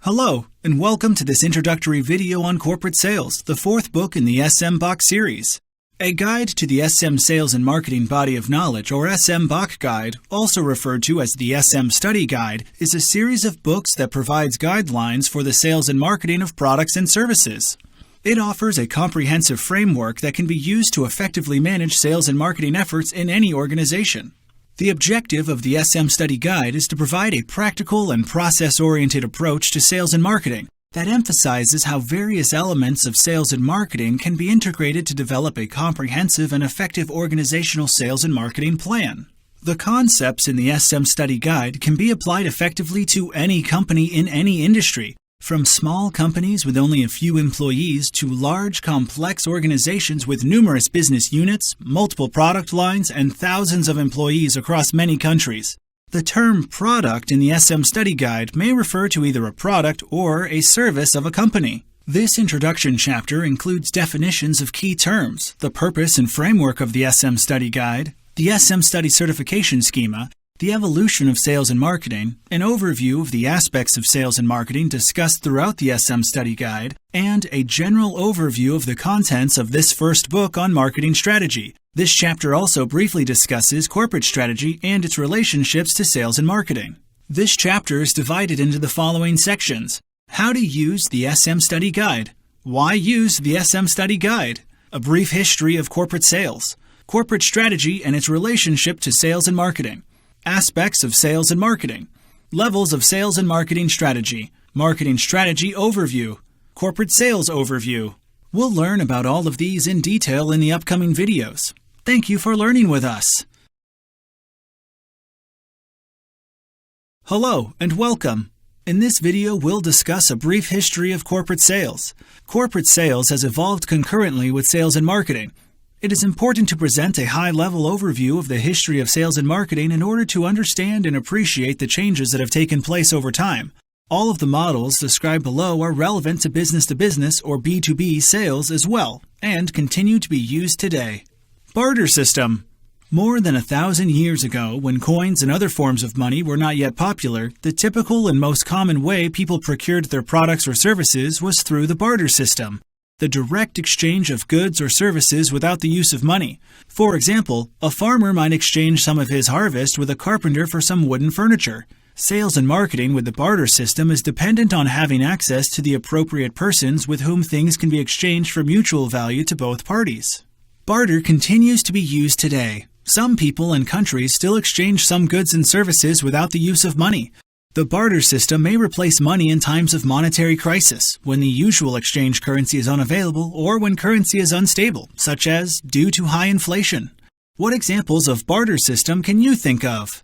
Hello, and welcome to this introductory video on corporate sales, the fourth book in the SM-BOK series. A guide to the SM Sales and Marketing Body of Knowledge, or SM-BOK Guide, also referred to as the SM Study Guide, is a series of books that provides guidelines for the sales and marketing of products and services. It offers a comprehensive framework that can be used to effectively manage sales and marketing efforts in any organization. The objective of the SM Study Guide is to provide a practical and process-oriented approach to sales and marketing that emphasizes how various elements of sales and marketing can be integrated to develop a comprehensive and effective organizational sales and marketing plan. The concepts in the SM Study Guide can be applied effectively to any company in any industry, from small companies with only a few employees to large, complex organizations with numerous business units, multiple product lines, and thousands of employees across many countries. The term product in the SM Study Guide may refer to either a product or a service of a company. This introduction chapter includes definitions of key terms, the purpose and framework of the SM Study Guide, the SM Study Certification Schema, the evolution of sales and marketing, an overview of the aspects of sales and marketing discussed throughout the SM Study Guide, and a general overview of the contents of this first book on marketing strategy. This chapter also briefly discusses corporate strategy and its relationships to sales and marketing. This chapter is divided into the following sections: How to use the SM Study Guide, Why use the SM Study Guide, A brief history of corporate sales, Corporate strategy and its relationship to sales and marketing, Aspects of sales and marketing, Levels of sales and marketing strategy, Marketing strategy overview, Corporate sales overview. We'll learn about all of these in detail in the upcoming videos. Thank you for learning with us. Hello and welcome. In this video, we'll discuss a brief history of corporate sales. Corporate sales has evolved concurrently with sales and marketing. It is important to present a high-level overview of the history of sales and marketing in order to understand and appreciate the changes that have taken place over time. All of the models described below are relevant to business-to-business or B2B sales as well, and continue to be used today. Barter system. More than 1,000 years ago, when coins and other forms of money were not yet popular, the typical and most common way people procured their products or services was through the barter system, the direct exchange of goods or services without the use of money. For example, a farmer might exchange some of his harvest with a carpenter for some wooden furniture. Sales and marketing with the barter system is dependent on having access to the appropriate persons with whom things can be exchanged for mutual value to both parties. Barter continues to be used today. Some people and countries still exchange some goods and services without the use of money. The barter system may replace money in times of monetary crisis, when the usual exchange currency is unavailable or when currency is unstable, such as due to high inflation. What examples of barter system can you think of?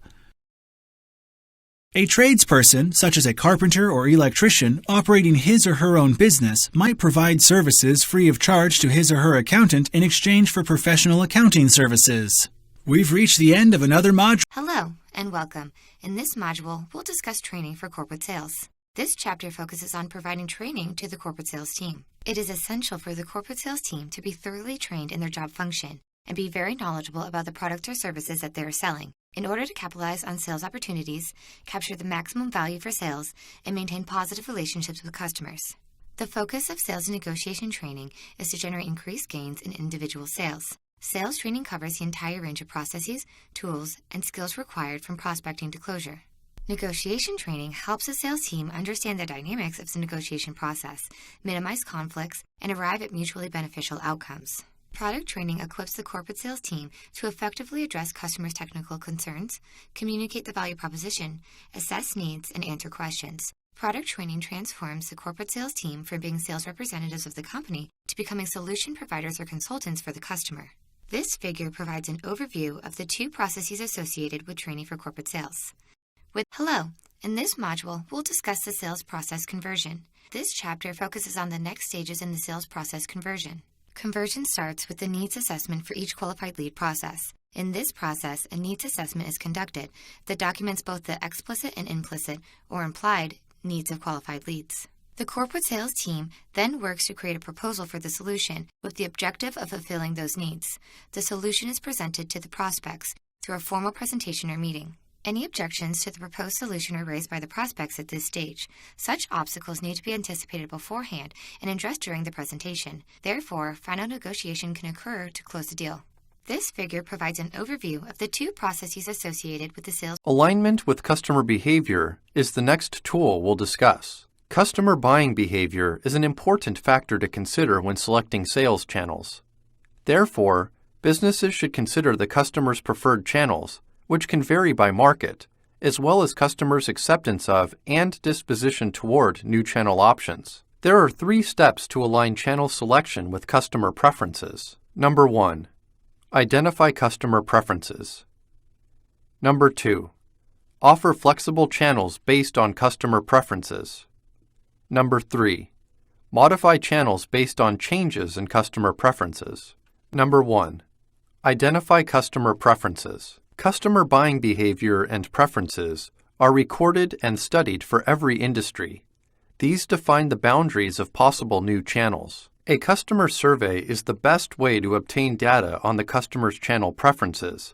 A tradesperson, such as a carpenter or electrician, operating his or her own business, might provide services free of charge to his or her accountant in exchange for professional accounting services. We've reached the end of another module. Hello and welcome. In this module, we'll discuss training for corporate sales. This chapter focuses on providing training to the corporate sales team. It is essential for the corporate sales team to be thoroughly trained in their job function and be very knowledgeable about the products or services that they are selling in order to capitalize on sales opportunities, capture the maximum value for sales, and maintain positive relationships with customers. The focus of sales and negotiation training is to generate increased gains in individual sales. Sales training covers the entire range of processes, tools, and skills required from prospecting to closure. Negotiation training helps the sales team understand the dynamics of the negotiation process, minimize conflicts, and arrive at mutually beneficial outcomes. Product training equips the corporate sales team to effectively address customers' technical concerns, communicate the value proposition, assess needs, and answer questions. Product training transforms the corporate sales team from being sales representatives of the company to becoming solution providers or consultants for the customer. This figure provides an overview of the two processes associated with training for corporate sales. Hello, in this module, we'll discuss the sales process conversion. This chapter focuses on the next stages in the sales process conversion. Conversion starts with the needs assessment for each qualified lead process. In this process, a needs assessment is conducted that documents both the explicit and implicit, or implied, needs of qualified leads. The corporate sales team then works to create a proposal for the solution with the objective of fulfilling those needs. The solution is presented to the prospects through a formal presentation or meeting. Any objections to the proposed solution are raised by the prospects at this stage. Such obstacles need to be anticipated beforehand and addressed during the presentation. Therefore, final negotiation can occur to close the deal. This figure provides an overview of the two processes associated with the sales. Alignment with customer behavior is the next tool we'll discuss. Customer buying behavior is an important factor to consider when selecting sales channels. Therefore, businesses should consider the customer's preferred channels, which can vary by market, as well as customers' acceptance of and disposition toward new channel options. There are 3 steps to align channel selection with customer preferences. Number 1. Identify customer preferences. Number 2. Offer flexible channels based on customer preferences. Number 3. Modify channels based on changes in customer preferences. Number 1. Identify customer preferences. Customer buying behavior and preferences are recorded and studied for every industry. These define the boundaries of possible new channels. A customer survey is the best way to obtain data on the customer's channel preferences.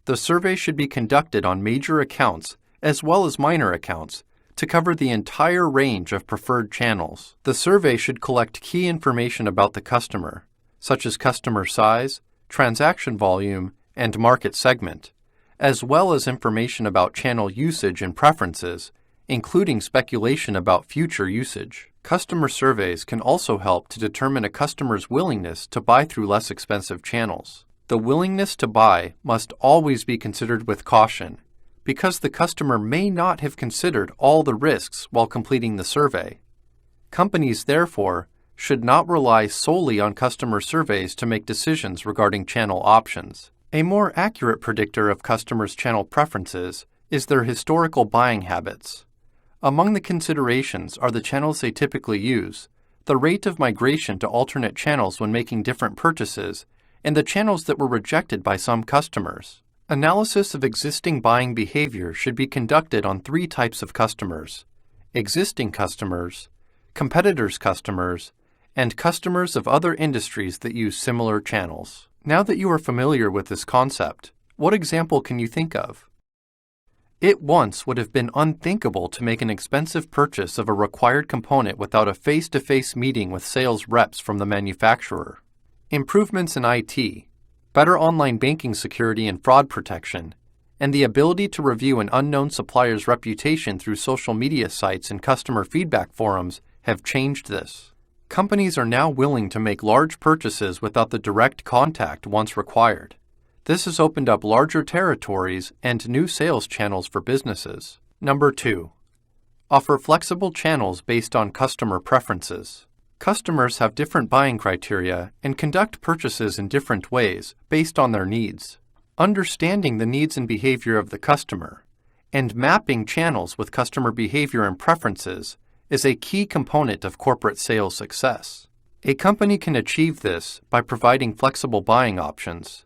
The survey should be conducted on major accounts as well as minor accounts to cover the entire range of preferred channels. The survey should collect key information about the customer, such as customer size, transaction volume, and market segment, as well as information about channel usage and preferences, including speculation about future usage. Customer surveys can also help to determine a customer's willingness to buy through less expensive channels. The willingness to buy must always be considered with caution, because the customer may not have considered all the risks while completing the survey. Companies, therefore, should not rely solely on customer surveys to make decisions regarding channel options. A more accurate predictor of customers' channel preferences is their historical buying habits. Among the considerations are the channels they typically use, the rate of migration to alternate channels when making different purchases, and the channels that were rejected by some customers. Analysis of existing buying behavior should be conducted on 3 types of customers: existing customers, competitors' customers, and customers of other industries that use similar channels. Now that you are familiar with this concept, what example can you think of? It once would have been unthinkable to make an expensive purchase of a required component without a face-to-face meeting with sales reps from the manufacturer. Improvements in IT, better online banking security and fraud protection, and the ability to review an unknown supplier's reputation through social media sites and customer feedback forums have changed this. Companies are now willing to make large purchases without the direct contact once required. This has opened up larger territories and new sales channels for businesses. Number 2. Offer flexible channels based on customer preferences. Customers have different buying criteria and conduct purchases in different ways based on their needs. Understanding the needs and behavior of the customer and mapping channels with customer behavior and preferences is a key component of corporate sales success. A company can achieve this by providing flexible buying options.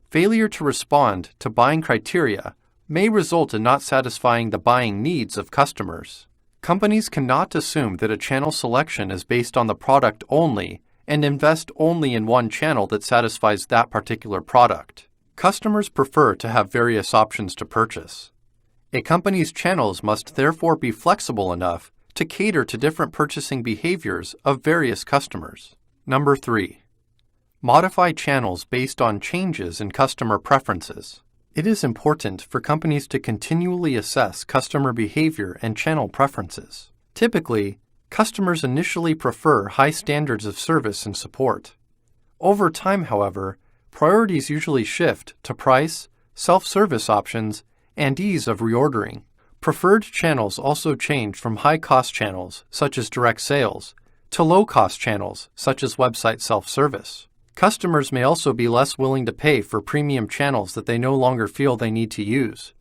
Failure to respond to buying criteria may result in not satisfying the buying needs of customers. Companies cannot assume that a channel selection is based on the product only and invest only in one channel that satisfies that particular product. Customers prefer to have various options to purchase. A company's channels must therefore be flexible enough to cater to different purchasing behaviors of various customers. Number 3. Modify channels based on changes in customer preferences. It is important for companies to continually assess customer behavior and channel preferences. Typically, customers initially prefer high standards of service and support. Over time, however, priorities usually shift to price, self-service options, and ease of reordering. Preferred channels also change from high-cost channels, such as direct sales, to low-cost channels, such as website self-service. Customers may also be less willing to pay for premium channels that they no longer feel they need to use.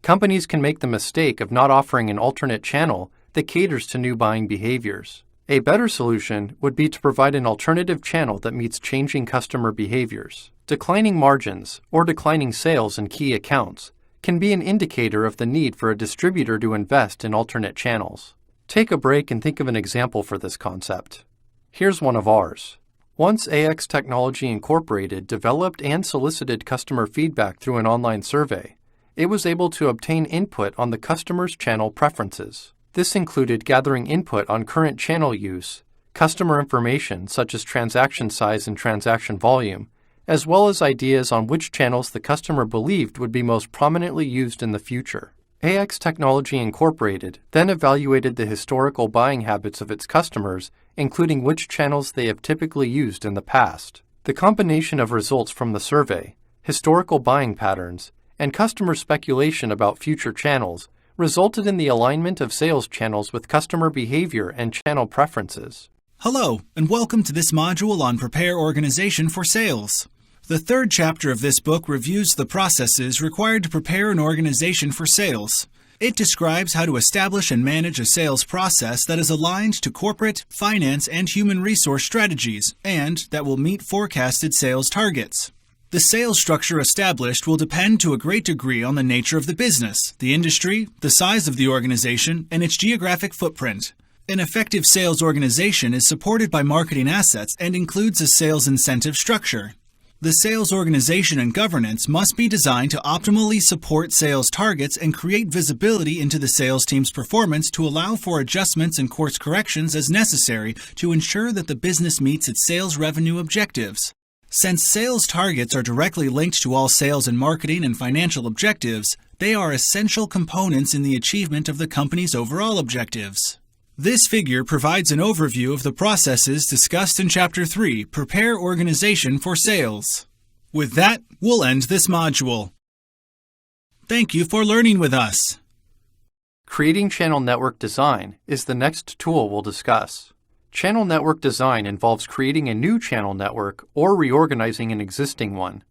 Companies can make the mistake of not offering an alternate channel that caters to new buying behaviors. A better solution would be to provide an alternative channel that meets changing customer behaviors. Declining margins or declining sales in key accounts can be an indicator of the need for a distributor to invest in alternate channels. Take a break and think of an example for this concept. Here's one of ours. Once AX Technology Incorporated developed and solicited customer feedback through an online survey, it was able to obtain input on the customer's channel preferences. This included gathering input on current channel use, customer information such as transaction size and transaction volume, as well as ideas on which channels the customer believed would be most prominently used in the future. AX Technology Incorporated then evaluated the historical buying habits of its customers, including which channels they have typically used in the past. The combination of results from the survey, historical buying patterns, and customer speculation about future channels resulted in the alignment of sales channels with customer behavior and channel preferences. Hello, and welcome to this module on Prepare Organization for Sales. The third chapter of this book reviews the processes required to prepare an organization for sales. It describes how to establish and manage a sales process that is aligned to corporate, finance, and human resource strategies, and that will meet forecasted sales targets. The sales structure established will depend to a great degree on the nature of the business, the industry, the size of the organization, and its geographic footprint. An effective sales organization is supported by marketing assets and includes a sales incentive structure. The sales organization and governance must be designed to optimally support sales targets and create visibility into the sales team's performance to allow for adjustments and course corrections as necessary to ensure that the business meets its sales revenue objectives. Since sales targets are directly linked to all sales and marketing and financial objectives, they are essential components in the achievement of the company's overall objectives. This figure provides an overview of the processes discussed in Chapter 3, Prepare Organization for Sales. With that, we'll end this module. Thank you for learning with us. Creating channel network design is the next tool we'll discuss. Channel network design involves creating a new channel network or reorganizing an existing one.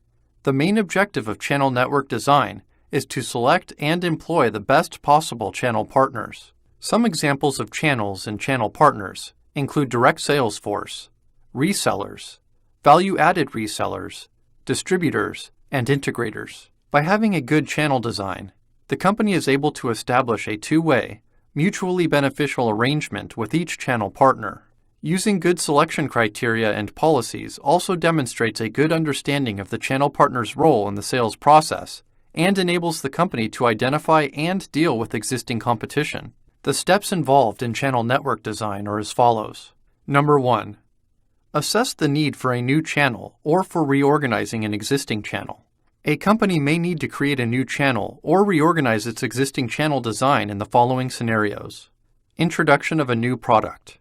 The main objective of channel network design is to select and employ the best possible channel partners. Some examples of channels and channel partners include direct sales force, resellers, value-added resellers, distributors, and integrators. By having a good channel design, the company is able to establish a two-way, mutually beneficial arrangement with each channel partner. Using good selection criteria and policies also demonstrates a good understanding of the channel partner's role in the sales process and enables the company to identify and deal with existing competition. The steps involved in channel network design are as follows. Number 1. Assess the need for a new channel or for reorganizing an existing channel. A company may need to create a new channel or reorganize its existing channel design in the following scenarios. Introduction of a new product.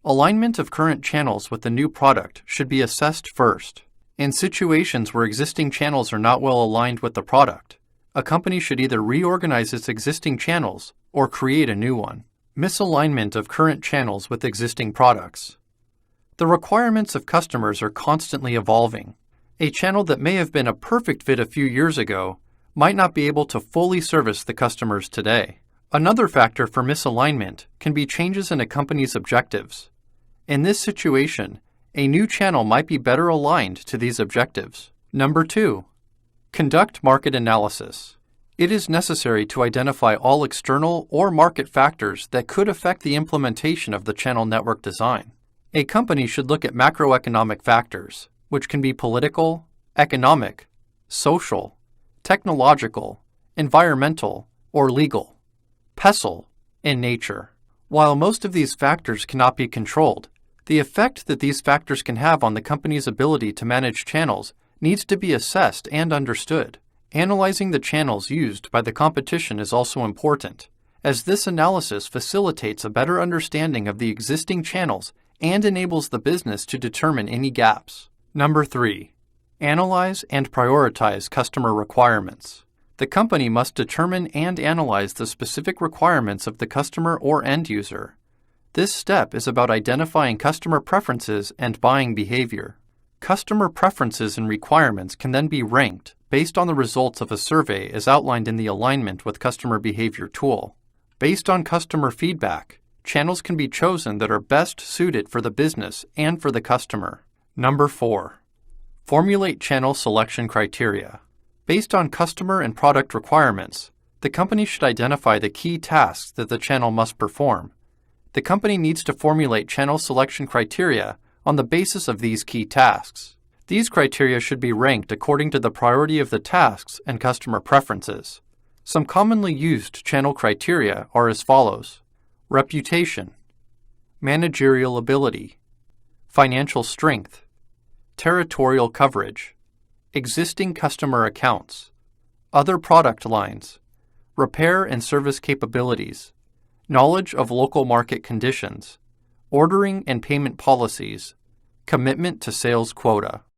Alignment of current channels with the new product should be assessed first. In situations where existing channels are not well aligned with the product, a company should either reorganize its existing channels or create a new one. Misalignment of current channels with existing products. The requirements of customers are constantly evolving. A channel that may have been a perfect fit a few years ago might not be able to fully service the customers today. Another factor for misalignment can be changes in a company's objectives. In this situation, a new channel might be better aligned to these objectives. Number 2. Conduct market analysis. It is necessary to identify all external or market factors that could affect the implementation of the channel network design. A company should look at macroeconomic factors, which can be political, economic, social, technological, environmental, or legal, PESTLE, in nature. While most of these factors cannot be controlled, the effect that these factors can have on the company's ability to manage channels needs to be assessed and understood. Analyzing the channels used by the competition is also important, as this analysis facilitates a better understanding of the existing channels and enables the business to determine any gaps. Number 3. Analyze and prioritize customer requirements. The company must determine and analyze the specific requirements of the customer or end user. This step is about identifying customer preferences and buying behavior. Customer preferences and requirements can then be ranked based on the results of a survey as outlined in the Alignment with Customer Behavior tool. Based on customer feedback, channels can be chosen that are best suited for the business and for the customer. Number 4. Formulate channel selection criteria. Based on customer and product requirements, the company should identify the key tasks that the channel must perform. The company needs to formulate channel selection criteria on the basis of these key tasks. These criteria should be ranked according to the priority of the tasks and customer preferences. Some commonly used channel criteria are as follows: reputation, managerial ability, financial strength, territorial coverage, existing customer accounts, other product lines, repair and service capabilities, knowledge of local market conditions, ordering and payment policies, commitment to sales quota.